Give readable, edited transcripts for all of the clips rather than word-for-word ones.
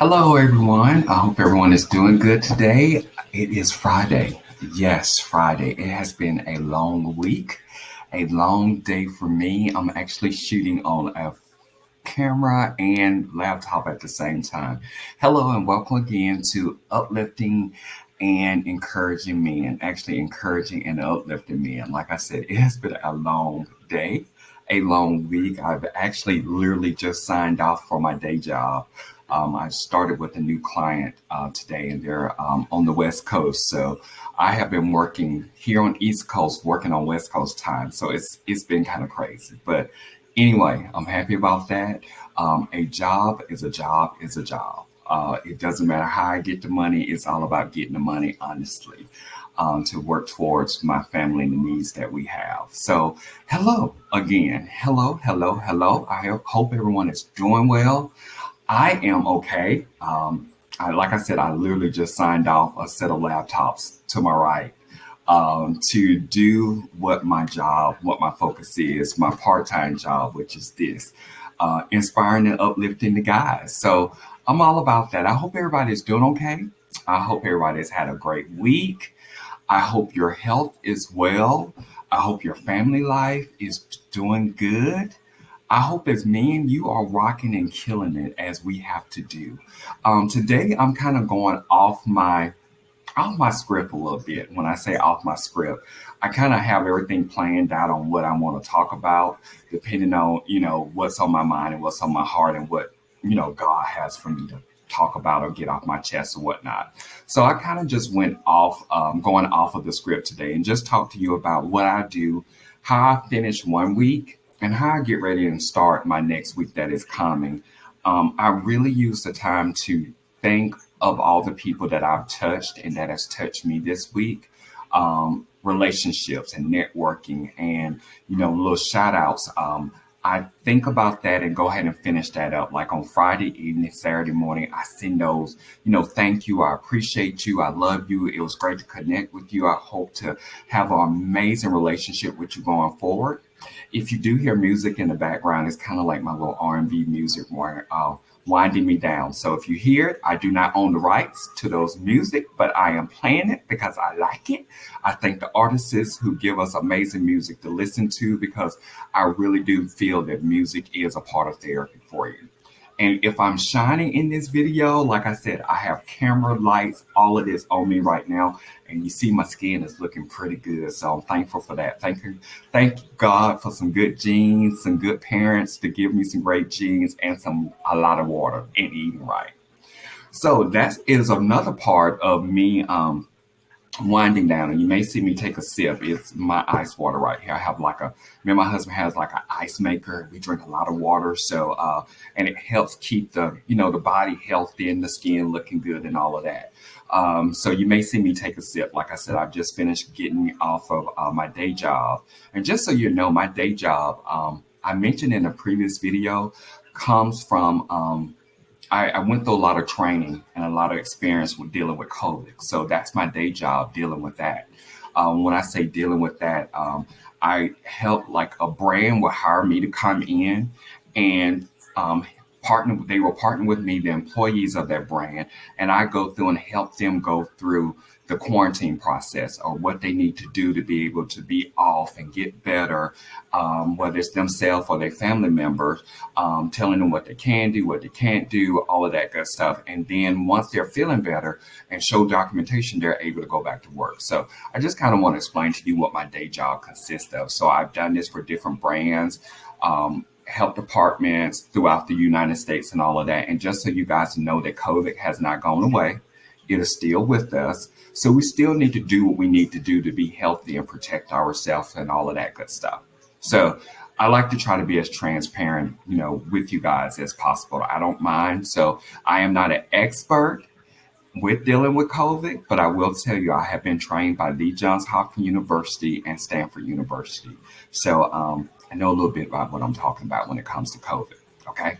Hello, everyone. I hope everyone is doing good today. It is Friday. Yes, Friday. It has been a long week, a long day for me. I'm actually shooting on a camera and laptop at the same time. Hello, and welcome again to Uplifting and Encouraging Men. Actually, encouraging and uplifting men. Like I said, it has been a long day, a long week. I've actually literally just signed off for my day job. I started with a new client today, and they're on the West Coast. So I have been working here on East Coast, working on West Coast time. So it's been kind of crazy, but anyway, I'm happy about that. A job is a job is a job. It doesn't matter how I get the money. It's all about getting the money, honestly, to work towards my family and the needs that we have. So, hello again. Hello, hello, hello. I hope everyone is doing well. I am okay. Like I said, I literally just signed off a set of laptops to my right to do what my job, what my focus is, my part time job, which is this inspiring and uplifting the guys. So I'm all about that. I hope everybody's doing okay. I hope everybody's had a great week. I hope your health is well. I hope your family life is doing good. I hope as men, you are rocking and killing it as we have to do. Today, I'm kind of going off my script a little bit. When I say off my script, I kind of have everything planned out on what I want to talk about, depending on, what's on my mind and what's on my heart and what, God has for me to talk about or get off my chest or whatnot. So I kind of just went off, going off of the script today and just talk to you about what I do, how I finish one week, and how I get ready and start my next week that is coming. I really use the time to thank of all the people that I've touched and that has touched me this week. Relationships and networking and little shout outs. I think about that and go ahead and finish that up. Like on Friday evening, Saturday morning, I send those, thank you. I appreciate you. I love you. It was great to connect with you. I hope to have an amazing relationship with you going forward. If you do hear music in the background, it's kind of like my little R&B music more winding me down. So if you hear it, I do not own the rights to those music, but I am playing it because I like it. I thank the artists who give us amazing music to listen to because I really do feel that music is a part of therapy for you. And if I'm shining in this video, like I said, I have camera lights, all of this on me right now. And you see my skin is looking pretty good. So I'm thankful for that. Thank God for some good genes, some good parents to give me some great genes and a lot of water and eating right. So that is another part of me winding down, and you may see me take a sip. It's my ice water right here. I have me and my husband has like an ice maker. We drink a lot of water, so and it helps keep the body healthy and the skin looking good and all of that. So you may see me take a sip. Like I said, I've just finished getting off of my day job, and just so you know, my day job, I mentioned in a previous video, comes from I went through a lot of training and a lot of experience with dealing with COVID. So that's my day job, dealing with that. When I say dealing with that, I help like a brand will hire me to come in and partner. They will partner with me, the employees of that brand, and I go through and help them go through the quarantine process or what they need to do to be able to be off and get better, whether it's themselves or their family members, telling them what they can do, what they can't do, all of that good stuff. And then once they're feeling better and show documentation, they're able to go back to work. So I just kind of want to explain to you what my day job consists of. So I've done this for different brands. Health departments throughout the United States and all of that. And just so you guys know that COVID has not gone away, it is still with us. So we still need to do what we need to do to be healthy and protect ourselves and all of that good stuff. So I like to try to be as transparent, with you guys as possible. I don't mind. So I am not an expert with dealing with COVID, but I will tell you, I have been trained by the Johns Hopkins University and Stanford University. So I know a little bit about what I'm talking about when it comes to COVID. Okay.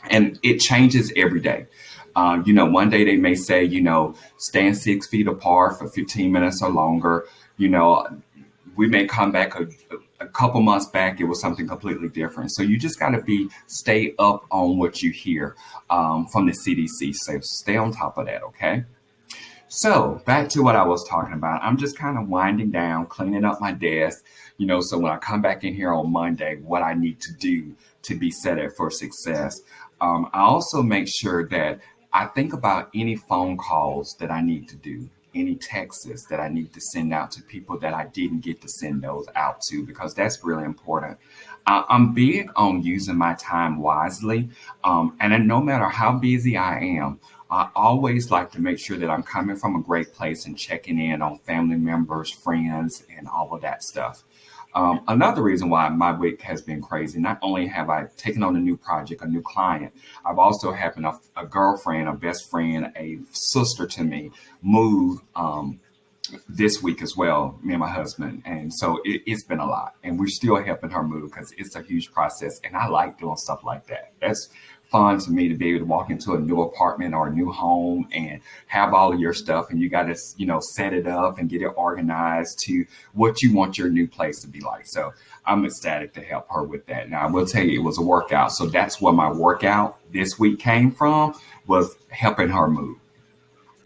And it changes every day. One day they may say, stand 6 feet apart for 15 minutes or longer. We may come back a couple months back, it was something completely different. So you just got to stay up on what you hear from the CDC. So stay on top of that, okay? So back to what I was talking about. I'm just kind of winding down, cleaning up my desk, so when I come back in here on Monday, what I need to do to be set up for success. I also make sure that I think about any phone calls that I need to do, any texts that I need to send out to people that I didn't get to send those out to, because that's really important. I'm big on using my time wisely. And then no matter how busy I am, I always like to make sure that I'm coming from a great place and checking in on family members, friends, and all of that stuff. Another reason why my week has been crazy, not only have I taken on a new project, a new client, I've also had a girlfriend, a best friend, a sister to me move this week as well, me and my husband. And so it's been a lot. And we're still helping her move because it's a huge process. And I like doing stuff like that. That's fun to me to be able to walk into a new apartment or a new home and have all of your stuff. And you got to, set it up and get it organized to what you want your new place to be like. So I'm ecstatic to help her with that. Now, I will tell you, it was a workout. So that's where my workout this week came from, was helping her move.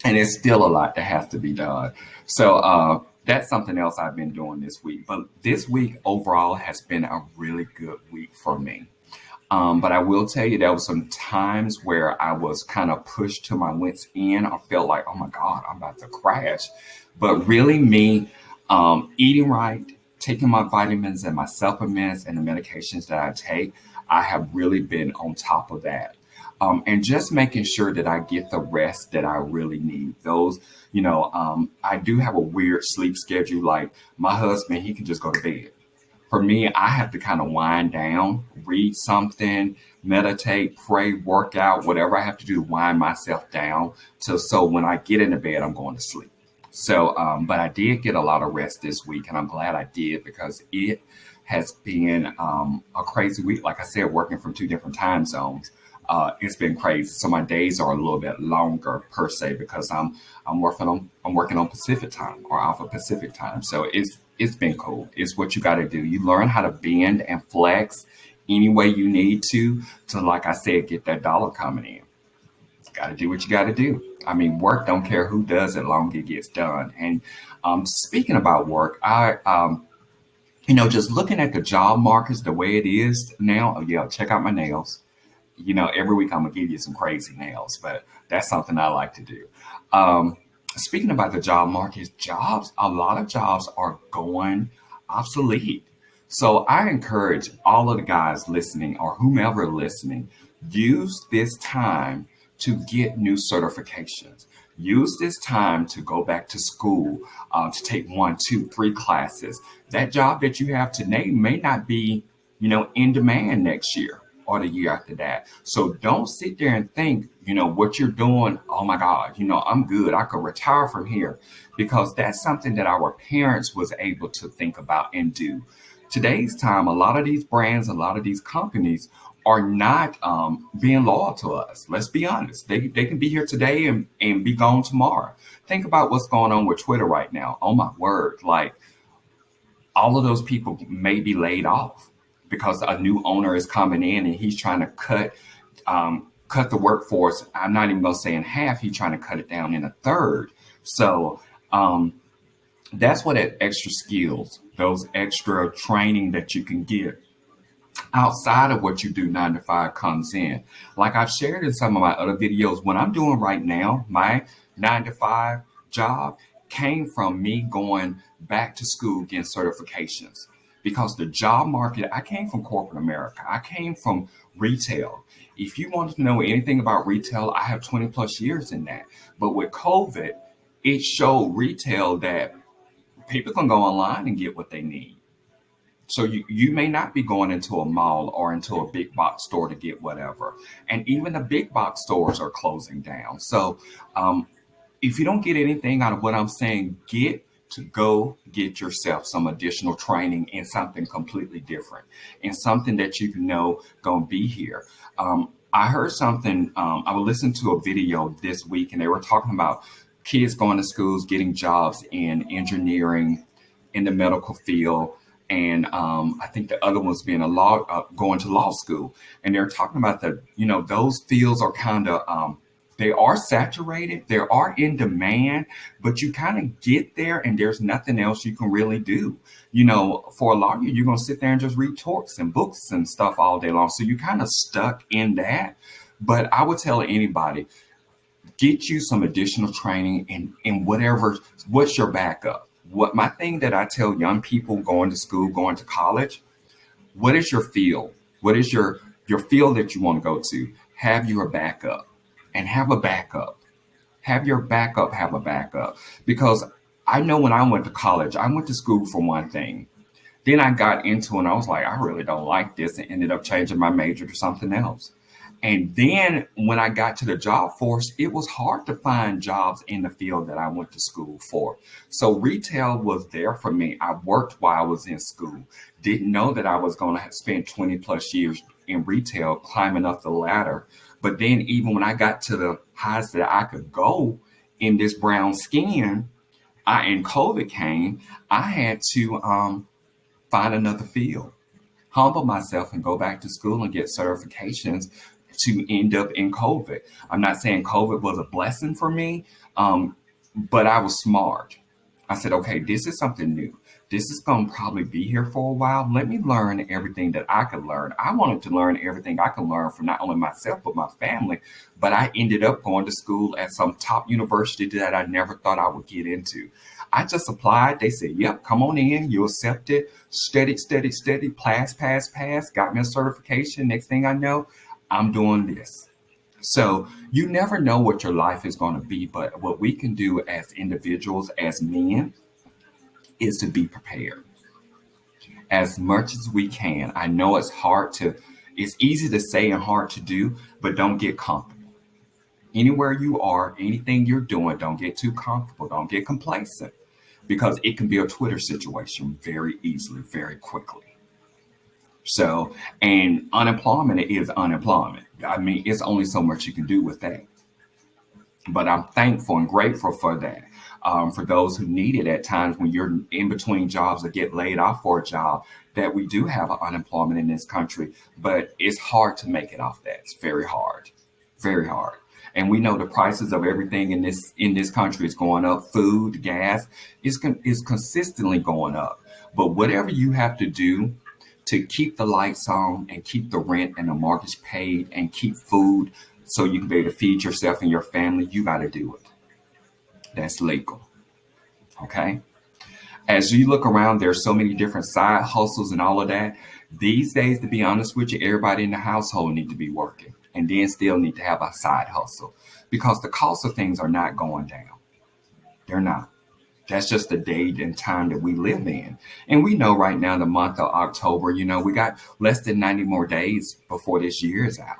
And it's still a lot that has to be done. So that's something else I've been doing this week. But this week overall has been a really good week for me. But I will tell you, there was some times where I was kind of pushed to my wits end. I felt like, oh my God, I'm about to crash. But really me eating right, taking my vitamins and my supplements and the medications that I take, I have really been on top of that. And just making sure that I get the rest that I really need. I do have a weird sleep schedule. Like my husband, he can just go to bed. For me, I have to kind of wind down, read something, meditate, pray, work out, whatever I have to do to wind myself down. So when I get into bed, I'm going to sleep. So, but I did get a lot of rest this week, and I'm glad I did, because it has been a crazy week. Like I said, working from two different time zones. It's been crazy. So my days are a little bit longer per se, because I'm working on Pacific time, or Alpha Pacific time. So it's been cool. It's what you got to do. You learn how to bend and flex any way you need to, like I said, get that dollar coming in. Got to do what you got to do. I mean, work don't care who does it, long as it gets done. And speaking about work, just looking at the job markets the way it is now. Oh, yeah, check out my nails. Every week I'm gonna give you some crazy nails, but that's something I like to do. Speaking about the job market, a lot of jobs are going obsolete. So I encourage all of the guys listening, or whomever listening, use this time to get new certifications. Use this time to go back to school, to take 1, 2, 3 classes. That job that you have today may not be, in demand next year or the year after that. So don't sit there and think, what you're doing, oh my God, I'm good. I could retire from here, because that's something that our parents was able to think about and do. Today's time, a lot of these brands, a lot of these companies are not being loyal to us. Let's be honest. They can be here today and be gone tomorrow. Think about what's going on with Twitter right now. Oh my word. Like, all of those people may be laid off because a new owner is coming in and he's trying to cut the workforce. I'm not even going to say in half. He's trying to cut it down in a third. So that's what that extra skills, those extra training that you can get outside of what you do 9 to 5 comes in. Like I've shared in some of my other videos, what I'm doing right now, my 9 to 5 job came from me going back to school getting certifications, because the job market, I came from corporate America. I came from retail. If you want to know anything about retail, I have 20 plus years in that. But with COVID, it showed retail that people can go online and get what they need. So you may not be going into a mall or into a big box store to get whatever. And even the big box stores are closing down. So if you don't get anything out of what I'm saying, go get yourself some additional training in something completely different, in something that you know gonna be here. I heard something, I was listening to a video this week, and they were talking about kids going to schools, getting jobs in engineering, in the medical field. and I think the other one's being a law, going to law school, and they're talking about those fields are kind of they are saturated, they are in demand, but you kind of get there, and there's nothing else you can really do. For a lawyer, you're gonna sit there and just read torts and books and stuff all day long, so you kind of stuck in that. But I would tell anybody, get you some additional training in what's your backup. What my thing that I tell young people going to school, going to college, what is your field? What is your field that you want to go to? Have your backup, and have a backup. Have a backup. Because I know when I went to college, I went to school for one thing. Then I got into it and I was like, I really don't like this, and ended up changing my major to something else. And then when I got to the job force, it was hard to find jobs in the field that I went to school for. So retail was there for me. I worked while I was in school. Didn't know that I was going to spend 20 plus years in retail climbing up the ladder. But then even when I got to the highs that I could go in this brown skin, and COVID came, I had to find another field, humble myself, and go back to school and get certifications to end up in COVID. I'm not saying COVID was a blessing for me, but I was smart. I said, okay, this is something new. This is going to probably be here for a while. Let me learn everything that I could learn. I wanted to learn everything I could learn from not only myself, but my family. But I ended up going to school at some top university that I never thought I would get into. I just applied. They said, yep, come on in. You accepted. Steady, steady, steady. Pass, pass, pass. Got me a certification. Next thing I know, I'm doing this. So you never know what your life is going to be. But what we can do as individuals, as men, is to be prepared as much as we can. I know it's easy to say and hard to do, but don't get comfortable. Anywhere you are, anything you're doing, don't get too comfortable. Don't get complacent, because it can be a Twitter situation very easily, very quickly. So, and unemployment is unemployment. I mean, it's only so much you can do with that. But I'm thankful and grateful for that. For those who need it at times when you're in between jobs or get laid off for a job, that we do have unemployment in this country, but it's hard to make it off that. It's very hard, very hard. And we know the prices of everything in this country is going up. Food, gas is consistently going up. But whatever you have to do to keep the lights on and keep the rent and the mortgage paid and keep food so you can be able to feed yourself and your family, you got to do it. That's legal. Okay. As you look around, there's so many different side hustles and all of that. These days, to be honest with you, everybody in the household need to be working, and then still need to have a side hustle, because the cost of things are not going down. They're not. That's just the date and time that we live in. And we know right now, the month of October, we got less than 90 more days before this year is out.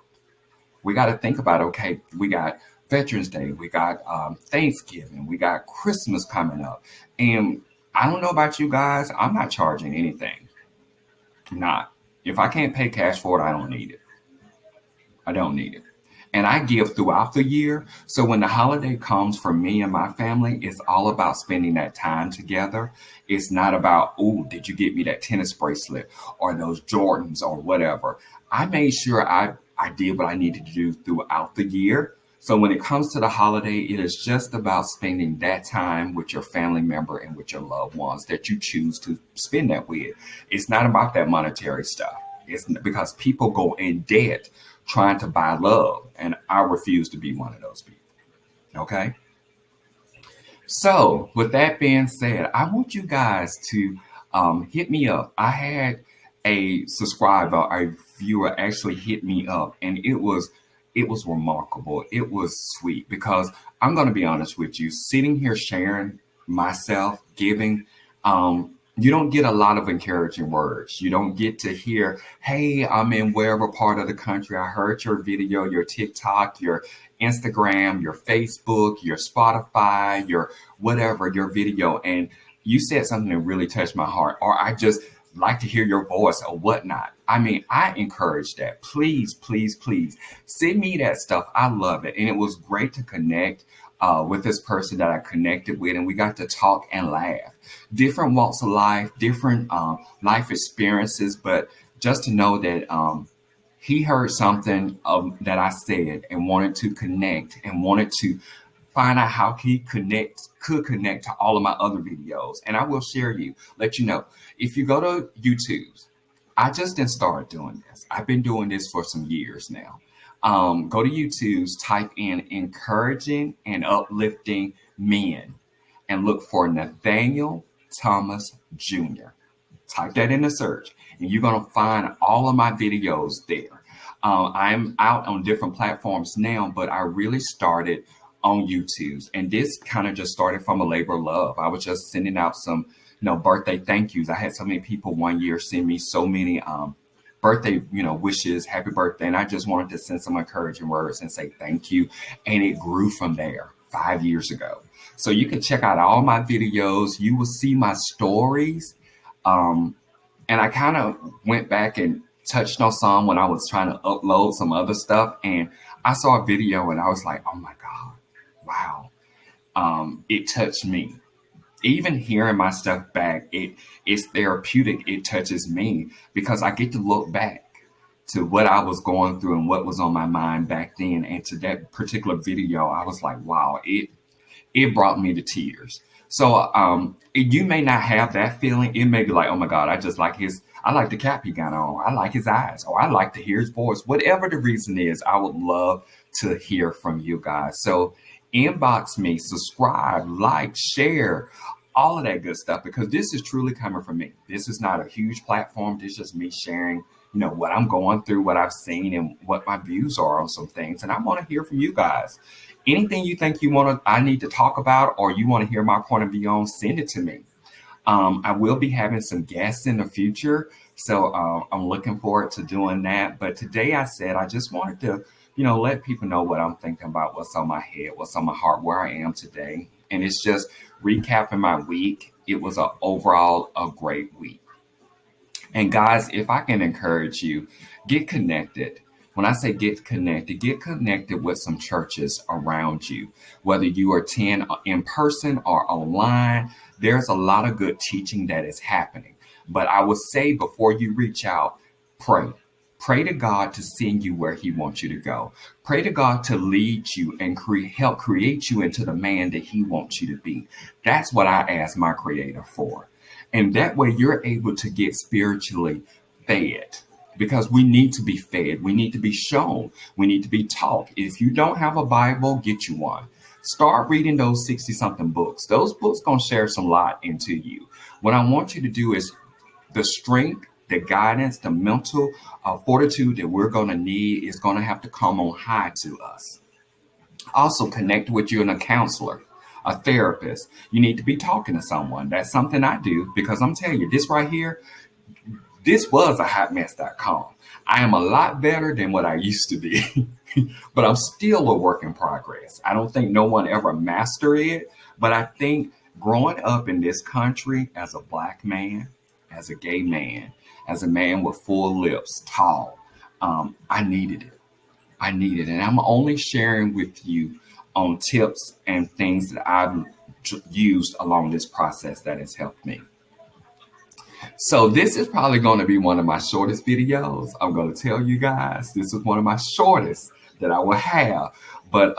We got to think about, okay, we got Veterans Day, we got Thanksgiving, we got Christmas coming up. And I don't know about you guys, I'm not charging anything. I'm not. If I can't pay cash for it, I don't need it. I don't need it. And I give throughout the year. So when the holiday comes for me and my family, it's all about spending that time together. It's not about, oh, did you get me that tennis bracelet or those Jordans or whatever. I made sure I did what I needed to do throughout the year. So when it comes to the holiday, it is just about spending that time with your family member and with your loved ones that you choose to spend that with. It's not about that monetary stuff. It's because people go in debt trying to buy love, and I refuse to be one of those people. Okay. So with that being said, I want you guys to hit me up. I had a subscriber, a viewer actually hit me up, and it was remarkable. It was sweet, because I'm going to be honest with you, sitting here sharing myself, giving, you don't get a lot of encouraging words. You don't get to hear, hey, I'm in wherever part of the country. I heard your video, your TikTok, your Instagram, your Facebook, your Spotify, your whatever, your video. And you said something that really touched my heart, or I just like to hear your voice or whatnot. I mean, I encourage that. Please, please, please send me that stuff. I love it. And it was great to connect. with this person that I connected with, and we got to talk and laugh. Different walks of life, different life experiences, but just to know that he heard something that I said and wanted to connect and wanted to find out how he could connect to all of my other videos. And I will share you, let you know. If you go to YouTube, I just didn't start doing this. I've been doing this for some years now. Go to YouTube, type in encouraging and uplifting men and look for Nathaniel Thomas Jr. Type that in the search, and you're going to find all of my videos there. I'm out on different platforms now, but I really started on YouTube. And this kind of just started from a labor of love. I was just sending out some, birthday thank yous. I had so many people one year send me so many birthday, wishes, happy birthday. And I just wanted to send some encouraging words and say thank you. And it grew from there 5 years ago. So you can check out all my videos. You will see my stories. And I kind of went back and touched on some when I was trying to upload some other stuff. And I saw a video and I was like, oh my God, wow. It touched me. Even hearing my stuff back, it's therapeutic. It touches me because I get to look back to what I was going through and what was on my mind back then. And to that particular video, I was like, wow, it brought me to tears. So you may not have that feeling. It may be like, oh my God, I like the cap he got on. I like his eyes, or I like to hear his voice. Whatever the reason is, I would love to hear from you guys. So inbox me, subscribe, like, share, all of that good stuff, because this is truly coming from me. This is not a huge platform. This is just me sharing, what I'm going through, what I've seen, and what my views are on some things. And I want to hear from you guys. Anything you think I need to talk about, or you want to hear my point of view on, send it to me. I will be having some guests in the future, so I'm looking forward to doing that. But today I said I just wanted to, let people know what I'm thinking about, what's on my head, what's on my heart, where I am today. And it's just recapping my week. It was overall a great week. And guys, if I can encourage you, get connected. When I say get connected with some churches around you, whether you attend in person or online. There's a lot of good teaching that is happening. But I would say before you reach out, pray. Pray to God to send you where he wants you to go. Pray to God to lead you and help create you into the man that he wants you to be. That's what I ask my creator for. And that way you're able to get spiritually fed, because we need to be fed. We need to be shown. We need to be taught. If you don't have a Bible, get you one. Start reading those 60-something books. Those books going to share some light into you. What I want you to do is the strength, the guidance, the mental fortitude that we're going to need is going to have to come on high to us. Also, connect with you and a counselor, a therapist. You need to be talking to someone. That's something I do, because I'm telling you, this right here, this was a hotmess.com. I am a lot better than what I used to be, but I'm still a work in progress. I don't think no one ever mastered it, but I think growing up in this country as a Black man, as a gay man, as a man with full lips, tall, I needed it. And I'm only sharing with you on tips and things that I've used along this process that has helped me. So this is probably going to be one of my shortest videos. I'm going to tell you guys, this is one of my shortest that I will have. But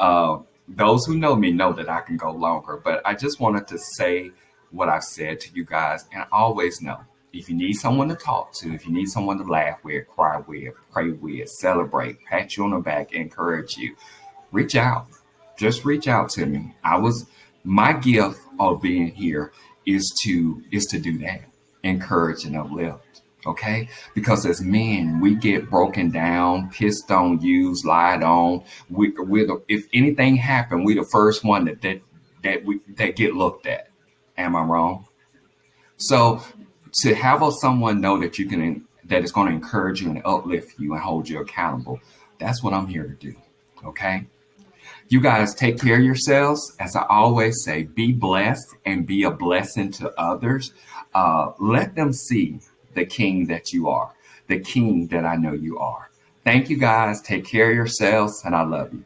those who know me know that I can go longer. But I just wanted to say what I've said to you guys. And always know, if you need someone to talk to, if you need someone to laugh with, cry with, pray with, celebrate, pat you on the back, encourage you, reach out. Just reach out to me. My gift of being here is to do that. Encourage and uplift. Okay? Because as men, we get broken down, pissed on, used, lied on. If anything happened, we the first one that get looked at. Am I wrong? So to have someone know that that is going to encourage you and uplift you and hold you accountable, that's what I'm here to do. Okay? You guys take care of yourselves. As I always say, be blessed and be a blessing to others. Let them see the king that you are, the king that I know you are. Thank you guys. Take care of yourselves, and I love you.